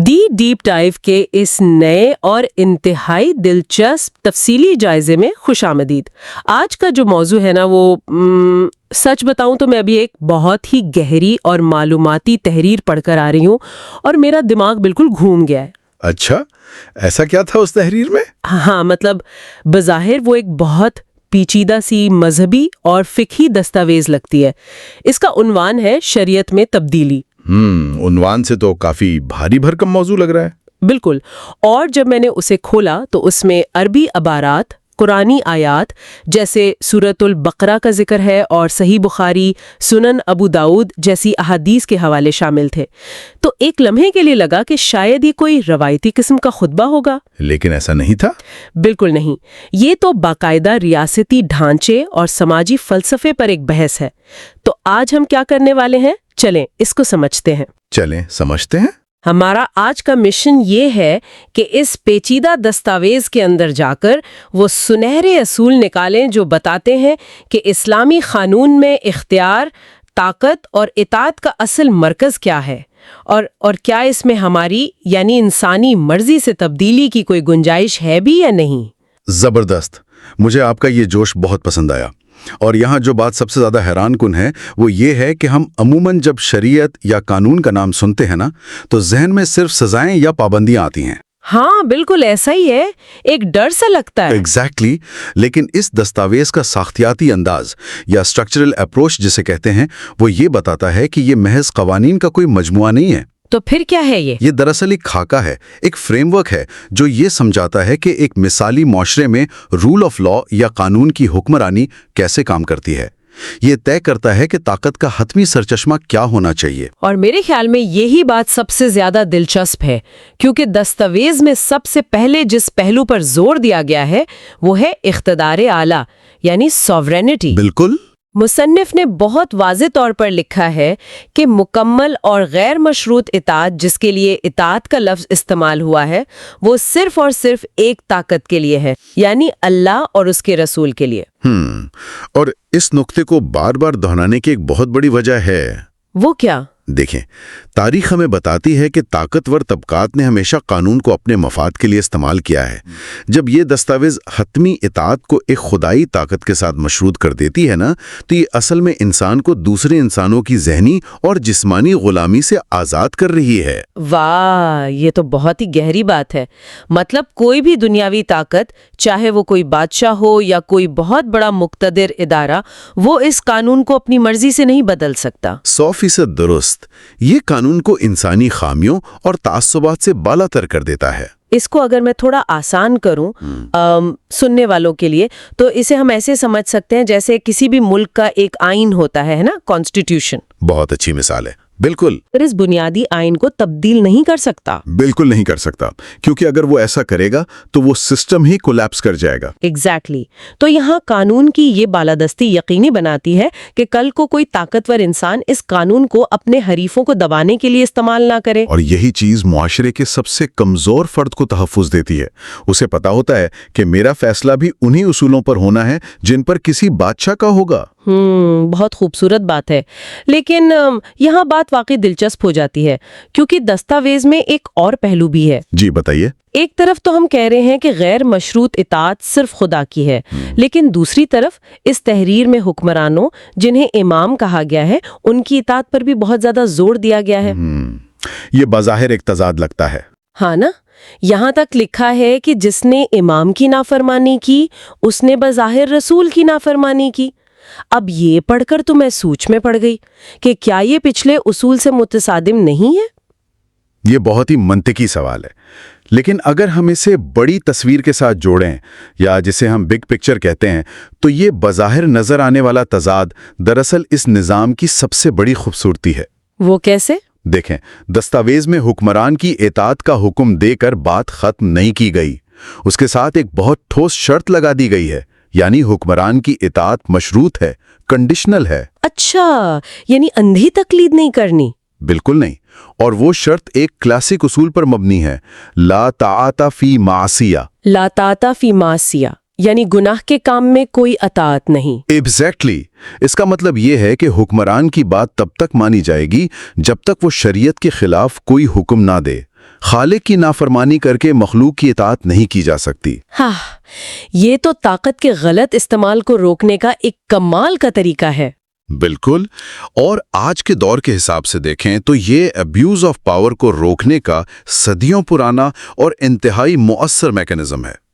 دی deep dive کے اس نئے اور انتہائی دلچسپ تفصیلی جائزے میں خوش آمدید۔ آج کا جو موضوع ہے نا وہ سچ بتاؤں تو میں ابھی ایک بہت ہی گہری اور معلوماتی تحریر پڑھ کر آ رہی ہوں اور میرا دماغ بالکل گھوم گیا ہے۔ اچھا، ایسا کیا تھا اس تحریر میں؟ ہاں، مطلب بظاہر وہ ایک بہت پیچیدہ سی مذہبی اور فقہی دستاویز لگتی ہے۔ اس کا عنوان ہے شریعت میں تبدیلی۔ عنوان سے تو کافی بھاری بھرکم موضوع لگ رہا ہے۔ بالکل، اور جب میں نے اسے کھولا تو اس میں عربی عبارات، قرآنی آیات جیسے سورۃ البقرہ کا ذکر ہے اور صحیح بخاری، سنن ابو داؤد جیسی احادیث کے حوالے شامل تھے۔ تو ایک لمحے کے لیے لگا کہ شاید یہ کوئی روایتی قسم کا خطبہ ہوگا، لیکن ایسا نہیں تھا۔ بالکل نہیں، یہ تو باقاعدہ ریاستی ڈھانچے اور سماجی فلسفے پر ایک بحث ہے۔ تو آج ہم کیا کرنے والے ہیں؟ چلیں اس کو سمجھتے ہیں۔ چلیں سمجھتے ہیں۔ ہمارا آج کا مشن یہ ہے کہ اس پیچیدہ دستاویز کے اندر جا کر وہ سنہرے اصول نکالیں جو بتاتے ہیں کہ اسلامی قانون میں اختیار، طاقت اور اطاعت کا اصل مرکز کیا ہے، اور کیا اس میں ہماری یعنی انسانی مرضی سے تبدیلی کی کوئی گنجائش ہے بھی یا نہیں۔ زبردست، مجھے آپ کا یہ جوش بہت پسند آیا۔ اور یہاں جو بات سب سے زیادہ حیران کن ہے وہ یہ ہے کہ ہم عموماً جب شریعت یا قانون کا نام سنتے ہیں نا تو ذہن میں صرف سزائیں یا پابندیاں آتی ہیں۔ ہاں بالکل ایسا ہی ہے، ایک ڈر سا لگتا ہے۔ ایگزیکٹلی، لیکن اس دستاویز کا ساختیاتی انداز یا اسٹرکچرل اپروچ جسے کہتے ہیں وہ یہ بتاتا ہے کہ یہ محض قوانین کا کوئی مجموعہ نہیں ہے۔ تو پھر کیا ہے یہ دراصل ایک خاکہ ہے، ایک فریم ورک ہے جو یہ سمجھاتا ہے کہ ایک مثالی معاشرے میں رول آف لا یا قانون کی حکمرانی کیسے کام کرتی ہے۔ یہ طے کرتا ہے کہ طاقت کا حتمی سرچشمہ کیا ہونا چاہیے۔ اور میرے خیال میں یہی بات سب سے زیادہ دلچسپ ہے، کیونکہ دستاویز میں سب سے پہلے جس پہلو پر زور دیا گیا ہے وہ ہے اقتدار اعلیٰ یعنی سوورینٹی۔ بالکل، مصنف نے بہت واضح طور پر لکھا ہے کہ مکمل اور غیر مشروط اطاعت، جس کے لیے اطاعت کا لفظ استعمال ہوا ہے، وہ صرف اور صرف ایک طاقت کے لیے ہے، یعنی اللہ اور اس کے رسول کے لیے۔ اور اس نقطے کو بار بار دہرانے کی ایک بہت بڑی وجہ ہے۔ وہ کیا؟ دیکھیں، تاریخ ہمیں بتاتی ہے کہ طاقتور طبقات نے ہمیشہ قانون کو اپنے مفاد کے لیے استعمال کیا ہے۔ جب یہ دستاویز حتمی اطاعت کو ایک خدائی طاقت کے ساتھ مشروط کر دیتی ہے نا تو یہ اصل میں انسان کو دوسرے انسانوں کی ذہنی اور جسمانی غلامی سے آزاد کر رہی ہے۔ واہ، یہ تو بہت ہی گہری بات ہے۔ مطلب کوئی بھی دنیاوی طاقت، چاہے وہ کوئی بادشاہ ہو یا کوئی بہت بڑا مقتدر ادارہ، وہ اس قانون کو اپنی مرضی سے نہیں بدل سکتا۔ 100% درست۔ یہ قانون کو انسانی خامیوں اور تعصبات سے بالاتر کر دیتا ہے۔ اس کو اگر میں تھوڑا آسان کروں سننے والوں کے لیے تو اسے ہم ایسے سمجھ سکتے ہیں جیسے کسی بھی ملک کا ایک آئین ہوتا ہے نا، کانسٹیٹیوشن۔ بہت اچھی مثال ہے، بالکل۔ اس بنیادی آئین کو تبدیل نہیں کر سکتا۔ بالکل نہیں کر سکتا، کیونکہ اگر وہ ایسا کرے گا تو وہ سسٹم ہی کولیپس کر جائے گا۔ ایگزیکٹلی۔ تو یہاں قانون کی یہ بالادستی یقینی بناتی ہے کہ کل کو کوئی طاقتور انسان اس قانون کو اپنے حریفوں کو دبانے کے لیے استعمال نہ کرے۔ اور یہی چیز معاشرے کے سب سے کمزور فرد کو تحفظ دیتی ہے۔ اسے پتا ہوتا ہے کہ میرا فیصلہ بھی انہی اصولوں پر ہونا ہے جن پر کسی بادشاہ کا ہوگا۔ بہت خوبصورت بات ہے، لیکن یہاں بات واقعی دلچسپ ہو جاتی ہے کیونکہ دستاویز میں ایک اور پہلو بھی ہے۔ جی بتائیے۔ ایک طرف تو ہم کہہ رہے ہیں کہ غیر مشروط اطاعت صرف خدا کی ہے، لیکن دوسری طرف اس تحریر میں حکمرانوں جنہیں امام کہا گیا ہے ان کی اطاعت پر بھی بہت زیادہ زور دیا گیا ہے۔ یہ بظاہر ایک تضاد لگتا ہے۔ ہاں نا، یہاں تک لکھا ہے کہ جس نے امام کی نافرمانی کی اس نے بظاہر رسول کی نافرمانی کی۔ اب یہ پڑھ کر تو میں سوچ میں پڑ گئی کہ کیا یہ پچھلے اصول سے متصادم نہیں ہے؟ یہ بہت ہی منطقی سوال ہے، لیکن اگر ہم اسے بڑی تصویر کے ساتھ جوڑیں یا جسے ہم بگ پکچر کہتے ہیں تو یہ بظاہر نظر آنے والا تضاد دراصل اس نظام کی سب سے بڑی خوبصورتی ہے۔ وہ کیسے؟ دیکھیں، دستاویز میں حکمران کی اطاعت کا حکم دے کر بات ختم نہیں کی گئی، اس کے ساتھ ایک بہت ٹھوس شرط لگا دی گئی ہے، یعنی حکمران کی اطاعت مشروط ہے، کنڈیشنل ہے۔ اچھا، یعنی اندھی تقلید نہیں کرنی؟ بالکل نہیں، اور وہ شرط ایک کلاسک اصول پر مبنی ہے، لا طاعت فی معصیہ۔ لا طاعت فی معصیہ، یعنی گناہ کے کام میں کوئی اطاعت نہیں۔ ایگزیکٹلی اس کا مطلب یہ ہے کہ حکمران کی بات تب تک مانی جائے گی جب تک وہ شریعت کے خلاف کوئی حکم نہ دے۔ خالق کی نافرمانی کر کے مخلوق کی اطاعت نہیں کی جا سکتی۔ ہاں، یہ تو طاقت کے غلط استعمال کو روکنے کا ایک کمال کا طریقہ ہے۔ بالکل، اور آج کے دور کے حساب سے دیکھیں تو یہ ابیوز آف پاور کو روکنے کا صدیوں پرانا اور انتہائی مؤثر میکانزم ہے۔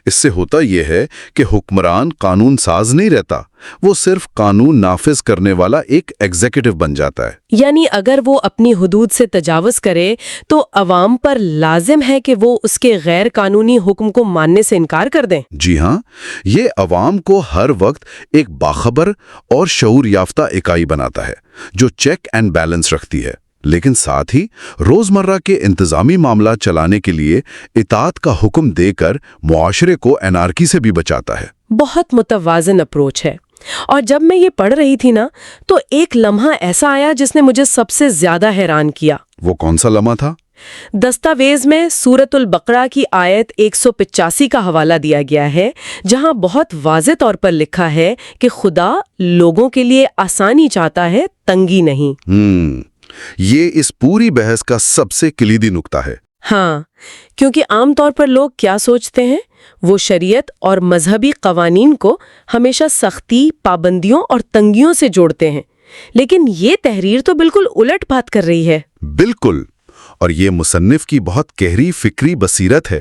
اس سے ہوتا یہ ہے کہ حکمران قانون ساز نہیں رہتا، وہ صرف قانون نافذ کرنے والا ایک ایگزیکٹو بن جاتا ہے۔ یعنی اگر وہ اپنی حدود سے تجاوز کرے تو عوام پر لازم ہے کہ وہ اس کے غیر قانونی حکم کو ماننے سے انکار کر دیں۔ جی ہاں، یہ عوام کو ہر وقت ایک باخبر اور شعور یافتہ اکائی بناتا ہے جو چیک اینڈ بیلنس رکھتی ہے، لیکن ساتھ ہی روزمرہ کے انتظامی معاملات چلانے کے لیے اطاعت کا حکم دے کر معاشرے کو انارکی سے بھی بچاتا ہے۔ بہت متوازن اپروچ ہے۔ اور جب میں یہ پڑھ رہی تھی نا تو ایک لمحہ ایسا آیا جس نے مجھے سب سے زیادہ حیران کیا۔ وہ کون سا لمحہ تھا؟ دستاویز میں سورۃ البقرہ کی آیت 185 کا حوالہ دیا گیا ہے، جہاں بہت واضح طور پر لکھا ہے کہ خدا لوگوں کے لیے آسانی چاہتا ہے، تنگی نہیں۔ یہ اس پوری بحث کا سب سے کلیدی نقطہ ہے۔ ہاں، کیونکہ عام طور پر لوگ کیا سوچتے ہیں؟ وہ شریعت اور مذہبی قوانین کو ہمیشہ سختی، پابندیوں اور تنگیوں سے جوڑتے ہیں، لیکن یہ تحریر تو بالکل الٹ بات کر رہی ہے۔ بالکل، اور یہ مصنف کی بہت گہری فکری بصیرت ہے۔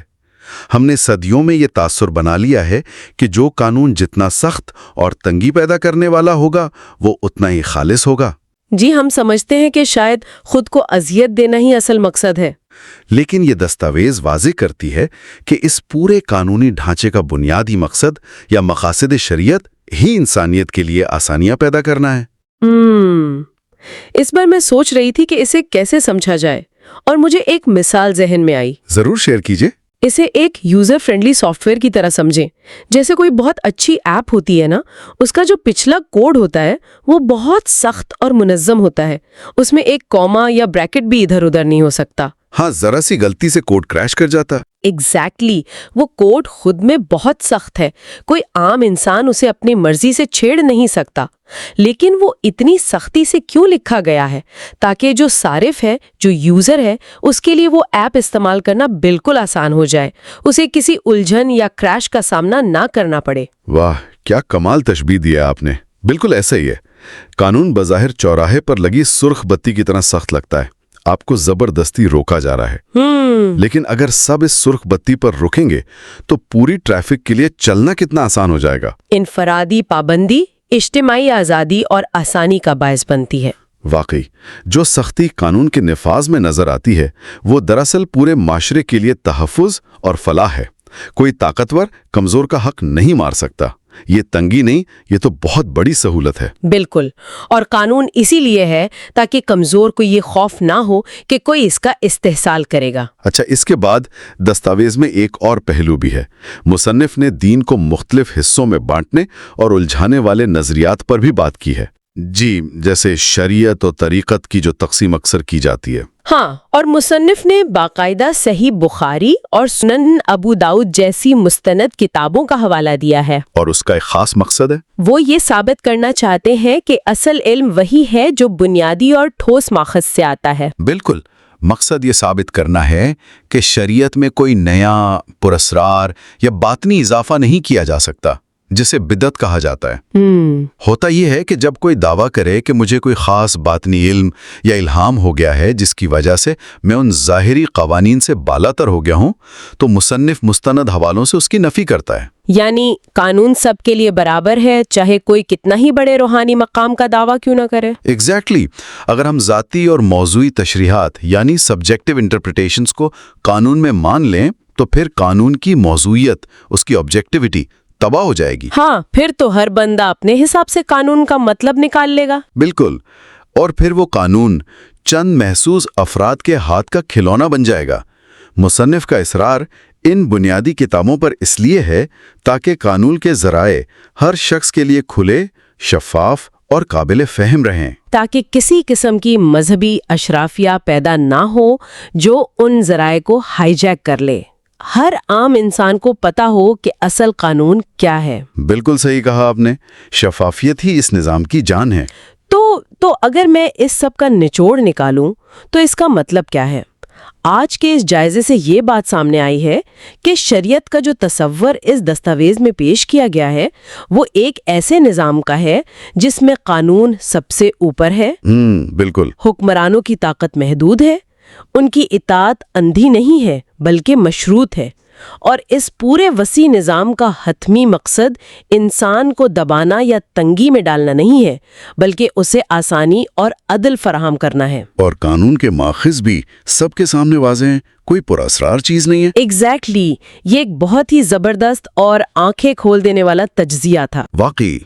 ہم نے صدیوں میں یہ تاثر بنا لیا ہے کہ جو قانون جتنا سخت اور تنگی پیدا کرنے والا ہوگا وہ اتنا ہی خالص ہوگا۔ جی، ہم سمجھتے ہیں کہ شاید خود کو اذیت دینا ہی اصل مقصد ہے، لیکن یہ دستاویز واضح کرتی ہے کہ اس پورے قانونی ڈھانچے کا بنیادی مقصد یا مقاصد شریعت ہی انسانیت کے لیے آسانیاں پیدا کرنا ہے۔ اس بار میں سوچ رہی تھی کہ اسے کیسے سمجھا جائے، اور مجھے ایک مثال ذہن میں آئی۔ ضرور شیئر کیجئے۔ اسے ایک یوزر فرینڈلی سافٹ ویئر کی طرح سمجھیں۔ جیسے کوئی بہت اچھی ایپ ہوتی ہے نا، اس کا جو پچھلا کوڈ ہوتا ہے وہ بہت سخت اور منظم ہوتا ہے، اس میں ایک کوما یا بریکٹ بھی ادھر ادھر نہیں ہو سکتا۔ ہاں، ذرا سی غلطی سے کوڈ کریش کر جاتا۔ ایگزیکٹلی، وہ کوڈ خود میں بہت سخت ہے، کوئی عام انسان اسے اپنی مرضی سے چھیڑ نہیں سکتا۔ لیکن وہ اتنی سختی سے کیوں لکھا گیا ہے؟ تاکہ جو صارف ہے، جو یوزر ہے، اس کے لیے وہ ایپ استعمال کرنا بالکل آسان ہو جائے، اسے کسی الجھن یا کریش کا سامنا نہ کرنا پڑے۔ واہ، کیا کمال تشبیہ دیا آپ نے۔ بالکل ایسا ہی ہے۔ قانون بظاہر چوراہے پر لگی سرخ بتی کی طرح سخت لگتا ہے، آپ کو زبردستی روکا جا رہا ہے۔ لیکن اگر سب اس سرخ بتی پر رکیں گے تو پوری ٹریفک کے لیے چلنا کتنا آسان ہو جائے گا۔ انفرادی پابندی اجتماعی آزادی اور آسانی کا باعث بنتی ہے۔ واقعی، جو سختی قانون کے نفاذ میں نظر آتی ہے وہ دراصل پورے معاشرے کے لیے تحفظ اور فلاح ہے۔ کوئی طاقتور کمزور کا حق نہیں مار سکتا۔ یہ تنگی نہیں، یہ تو بہت بڑی سہولت ہے۔ بالکل، اور قانون اسی لیے ہے تاکہ کمزور کو یہ خوف نہ ہو کہ کوئی اس کا استحصال کرے گا۔ اچھا، اس کے بعد دستاویز میں ایک اور پہلو بھی ہے۔ مصنف نے دین کو مختلف حصوں میں بانٹنے اور الجھانے والے نظریات پر بھی بات کی ہے۔ جی، جیسے شریعت اور طریقت کی جو تقسیم اکثر کی جاتی ہے۔ ہاں، اور مصنف نے باقاعدہ صحیح بخاری اور سنن ابو داؤد جیسی مستند کتابوں کا حوالہ دیا ہے۔ اور اس کا ایک خاص مقصد ہے؟ وہ یہ ثابت کرنا چاہتے ہیں کہ اصل علم وہی ہے جو بنیادی اور ٹھوس ماخذ سے آتا ہے۔ بالکل، مقصد یہ ثابت کرنا ہے کہ شریعت میں کوئی نیا، پراسرار یا باطنی اضافہ نہیں کیا جا سکتا، جسے بدعت کہا جاتا ہے۔ ہوتا یہ ہے کہ جب کوئی دعویٰ کرے کہ مجھے کوئی خاص باطنی علم یا الہام ہو گیا ہے جس کی وجہ سے میں ان ظاہری قوانین سے بالاتر ہو گیا ہوں، تو مصنف مستند حوالوں سے اس کی نفی کرتا ہے۔ یعنی قانون سب کے لیے برابر ہے، چاہے کوئی کتنا ہی بڑے روحانی مقام کا دعویٰ کیوں نہ کرے۔ ایگزیکٹلی، اگر ہم ذاتی اور موضوعی تشریحات یعنی سبجیکٹیو انٹرپریٹیشنز کو قانون میں مان لیں تو پھر قانون کی موضوعیت، اس کی آبجیکٹیوٹی تباہ ہو جائے گی۔ ہاں، پھر تو ہر بندہ اپنے حساب سے قانون کا مطلب نکال لے گا۔ بالکل، اور پھر وہ قانون چند محسوس افراد کے ہاتھ کا کھلونا بن جائے گا۔ مصنف کا اصرار ان بنیادی کتابوں پر اس لیے ہے تاکہ قانون کے ذرائع ہر شخص کے لیے کھلے، شفاف اور قابل فہم رہیں، تاکہ کسی قسم کی مذہبی اشرافیہ پیدا نہ ہو جو ان ذرائع کو ہائی جیک کر لے۔ ہر عام انسان کو پتا ہو کہ اصل قانون کیا ہے۔ بالکل صحیح کہا آپ نے، شفافیت ہی اس نظام کی جان ہے۔ تو اگر میں اس سب کا نچوڑ نکالوں تو اس کا مطلب کیا ہے؟ آج کے اس جائزے سے یہ بات سامنے آئی ہے کہ شریعت کا جو تصور اس دستاویز میں پیش کیا گیا ہے وہ ایک ایسے نظام کا ہے جس میں قانون سب سے اوپر ہے۔ بالکل۔ حکمرانوں کی طاقت محدود ہے، ان کی اطاعت اندھی نہیں ہے بلکہ مشروط ہے، اور اس پورے وسیع نظام کا حتمی مقصد انسان کو دبانا یا تنگی میں ڈالنا نہیں ہے بلکہ اسے آسانی اور عدل فراہم کرنا ہے۔ اور قانون کے ماخذ بھی سب کے سامنے واضح ہیں، کوئی پراسرار چیز نہیں ہے۔ ایگزیکٹلی، یہ ایک بہت ہی زبردست اور آنکھیں کھول دینے والا تجزیہ تھا۔ واقعی۔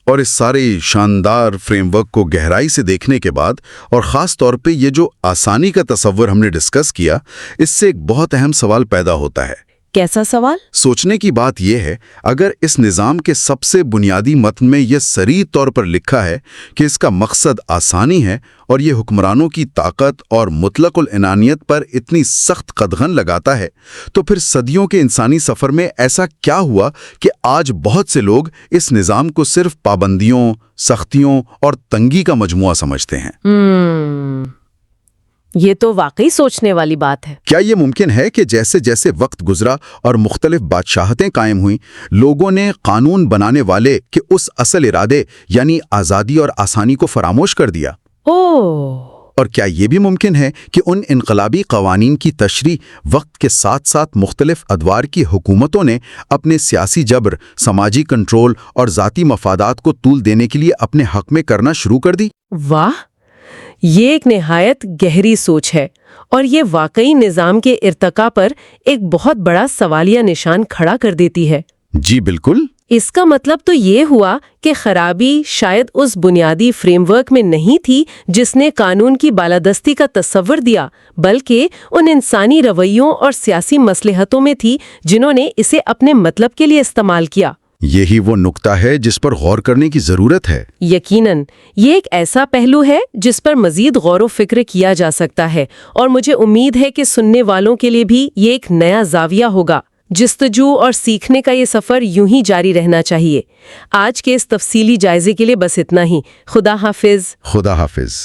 اور اس سارے شاندار فریم ورک کو گہرائی سے دیکھنے کے بعد، اور خاص طور پہ یہ جو آسانی کا تصور ہم نے ڈسکس کیا، اس سے ایک بہت اہم سوال پیدا ہوتا ہے۔ کیسا سوال؟ سوچنے کی بات یہ ہے، اگر اس نظام کے سب سے بنیادی متن میں یہ صریح طور پر لکھا ہے کہ اس کا مقصد آسانی ہے اور یہ حکمرانوں کی طاقت اور مطلق العنانیت پر اتنی سخت قدغن لگاتا ہے، تو پھر صدیوں کے انسانی سفر میں ایسا کیا ہوا کہ آج بہت سے لوگ اس نظام کو صرف پابندیوں، سختیوں اور تنگی کا مجموعہ سمجھتے ہیں؟ یہ تو واقعی سوچنے والی بات ہے۔ کیا یہ ممکن ہے کہ جیسے جیسے وقت گزرا اور مختلف بادشاہتیں قائم ہوئیں، لوگوں نے قانون بنانے والے کے اس اصل ارادے یعنی آزادی اور آسانی کو فراموش کر دیا؟ اور کیا یہ بھی ممکن ہے کہ ان انقلابی قوانین کی تشریح وقت کے ساتھ ساتھ مختلف ادوار کی حکومتوں نے اپنے سیاسی جبر، سماجی کنٹرول اور ذاتی مفادات کو طول دینے کے لیے اپنے حق میں کرنا شروع کر دی؟ واہ، یہ ایک نہایت گہری سوچ ہے، اور یہ واقعی نظام کے ارتقاء پر ایک بہت بڑا سوالیہ نشان کھڑا کر دیتی ہے۔ جی بالکل۔ اس کا مطلب تو یہ ہوا کہ خرابی شاید اس بنیادی فریم ورک میں نہیں تھی جس نے قانون کی بالادستی کا تصور دیا، بلکہ ان انسانی رویوں اور سیاسی مصلحتوں میں تھی جنہوں نے اسے اپنے مطلب کے لیے استعمال کیا۔ یہی وہ نقطہ ہے جس پر غور کرنے کی ضرورت ہے۔ یقیناً یہ ایک ایسا پہلو ہے جس پر مزید غور و فکر کیا جا سکتا ہے، اور مجھے امید ہے کہ سننے والوں کے لیے بھی یہ ایک نیا زاویہ ہوگا۔ جستجو اور سیکھنے کا یہ سفر یوں ہی جاری رہنا چاہیے۔ آج کے اس تفصیلی جائزے کے لیے بس اتنا ہی۔ خدا حافظ۔ خدا حافظ۔